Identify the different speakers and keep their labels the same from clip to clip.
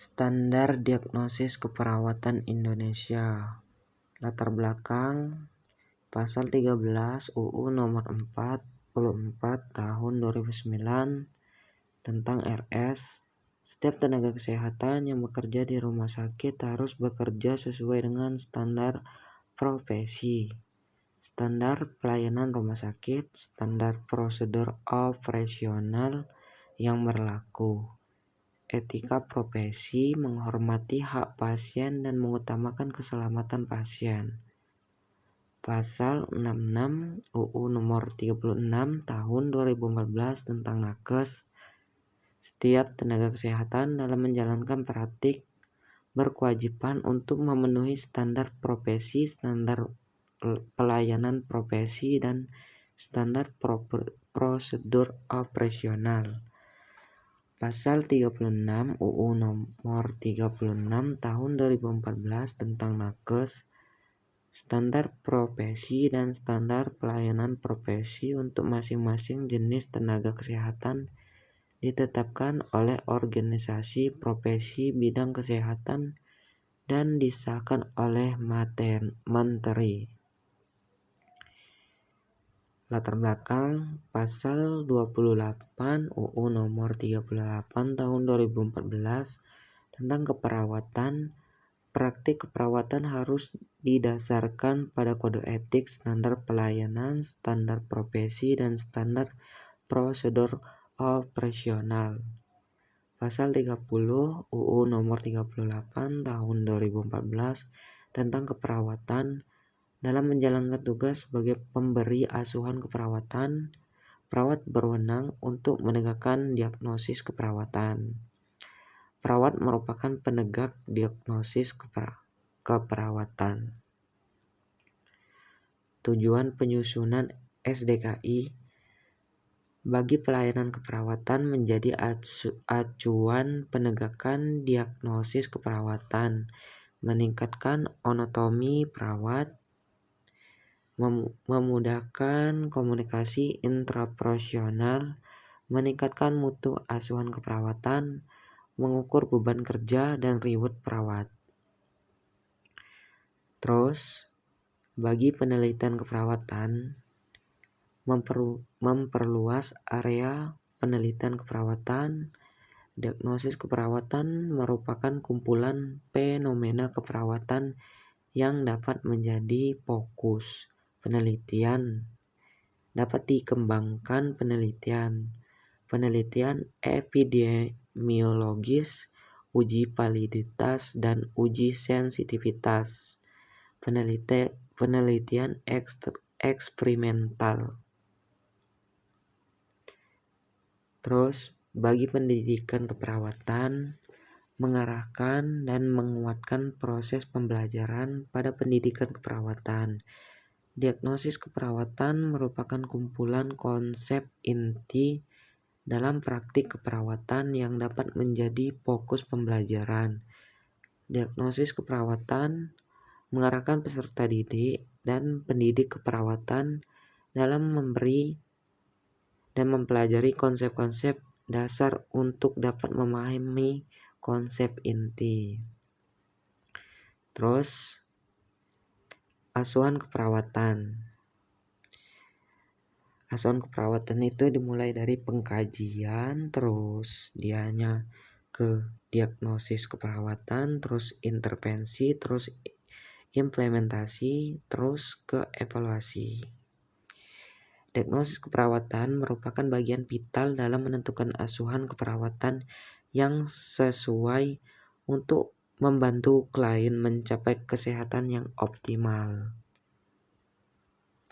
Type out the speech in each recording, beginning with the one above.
Speaker 1: Standar Diagnosis Keperawatan Indonesia. Latar belakang Pasal 13 UU Nomor 44 Tahun 2009 tentang RS. Setiap tenaga kesehatan yang bekerja di rumah sakit harus bekerja sesuai dengan standar profesi, standar pelayanan rumah sakit, standar prosedur operasional yang berlaku. Etika profesi menghormati hak pasien dan mengutamakan keselamatan pasien. Pasal 66 UU Nomor 36 Tahun 2014 tentang Nakes. Setiap tenaga kesehatan dalam menjalankan praktik berkewajiban untuk memenuhi standar profesi, standar pelayanan profesi, dan standar prosedur operasional. Pasal 36 UU Nomor 36 Tahun 2014 tentang Nakes. Standar profesi dan standar pelayanan profesi untuk masing-masing jenis tenaga kesehatan ditetapkan oleh organisasi profesi bidang kesehatan dan disahkan oleh Menteri. Latar belakang Pasal 28 UU Nomor 38 Tahun 2014 tentang keperawatan. Praktik keperawatan harus didasarkan pada kode etik, standar pelayanan, standar profesi, dan standar prosedur operasional. Pasal 30 UU Nomor 38 Tahun 2014 tentang keperawatan. Dalam menjalankan tugas sebagai pemberi asuhan keperawatan, perawat berwenang untuk menegakkan diagnosis keperawatan. Perawat merupakan penegak diagnosis keperawatan. Tujuan penyusunan SDKI bagi pelayanan keperawatan menjadi acuan penegakan diagnosis keperawatan, meningkatkan otonomi perawat, memudahkan komunikasi intraprofesional, meningkatkan mutu asuhan keperawatan, mengukur beban kerja dan reward perawat. Terus, bagi penelitian keperawatan, memperluas area penelitian keperawatan. Diagnosis keperawatan merupakan kumpulan fenomena keperawatan yang dapat menjadi fokus penelitian. Dapat dikembangkan penelitian epidemiologis, uji validitas, dan uji sensitivitas, penelitian eksperimental. Terus, bagi pendidikan keperawatan, mengarahkan dan menguatkan proses pembelajaran pada pendidikan keperawatan. Diagnosis keperawatan merupakan kumpulan konsep inti dalam praktik keperawatan yang dapat menjadi fokus pembelajaran. Diagnosis keperawatan mengarahkan peserta didik dan pendidik keperawatan dalam memberi dan mempelajari konsep-konsep dasar untuk dapat memahami konsep inti. Terus, asuhan keperawatan. Asuhan keperawatan itu dimulai dari pengkajian, terus dianya ke diagnosis keperawatan, terus intervensi, terus implementasi, terus ke evaluasi. Diagnosis keperawatan merupakan bagian vital dalam menentukan asuhan keperawatan yang sesuai untuk membantu klien mencapai kesehatan yang optimal.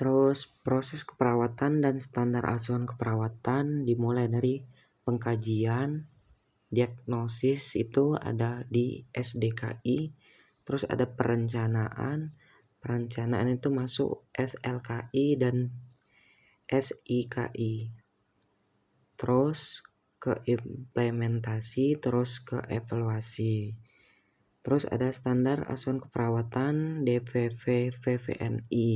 Speaker 1: Terus, proses keperawatan dan standar asuhan keperawatan dimulai dari pengkajian. Diagnosis itu ada di SDKI, terus ada perencanaan itu masuk SLKI dan SIKI. Terus ke implementasi, terus ke evaluasi. Terus ada standar asuhan keperawatan DVV-VVNI.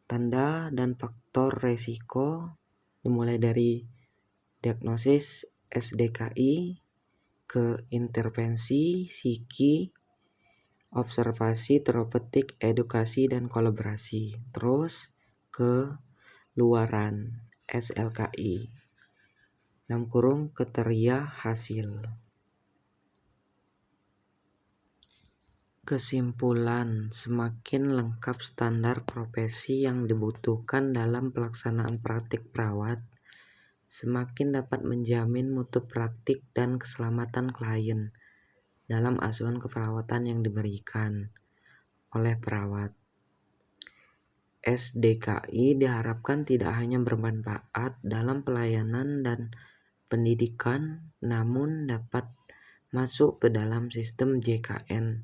Speaker 1: Tanda dan faktor resiko dimulai dari diagnosis SDKI, ke intervensi, psiki, observasi, terapeutik, edukasi, dan kolaborasi. Terus ke luaran, SLKI, kriteria hasil. Kesimpulan, semakin lengkap standar profesi yang dibutuhkan dalam pelaksanaan praktik perawat, semakin dapat menjamin mutu praktik dan keselamatan klien dalam asuhan keperawatan yang diberikan oleh perawat. SDKI diharapkan tidak hanya bermanfaat dalam pelayanan dan pendidikan, namun dapat masuk ke dalam sistem JKN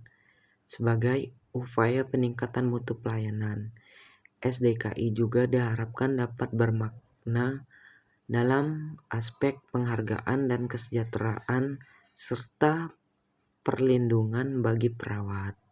Speaker 1: sebagai upaya peningkatan mutu pelayanan. SDKI juga diharapkan dapat bermakna dalam aspek penghargaan dan kesejahteraan serta perlindungan bagi perawat.